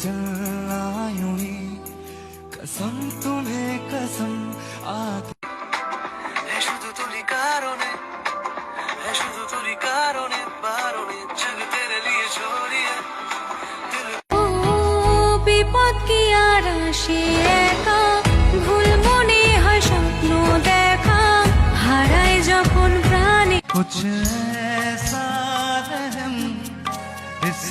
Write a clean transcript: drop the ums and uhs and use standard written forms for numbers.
चलना यूं ही कसम तुम्हें कसम आती है शुद्ध तुरी कारोने है शुद्ध तुरी कारोने बारोने जग तेरे लिए छोड़ी है বিপদ কি আর আসে একা ভুল মনে হয় স্বপ্ন দেখা হারায় যখন প্রাণে कुछ ऐसा रहम इस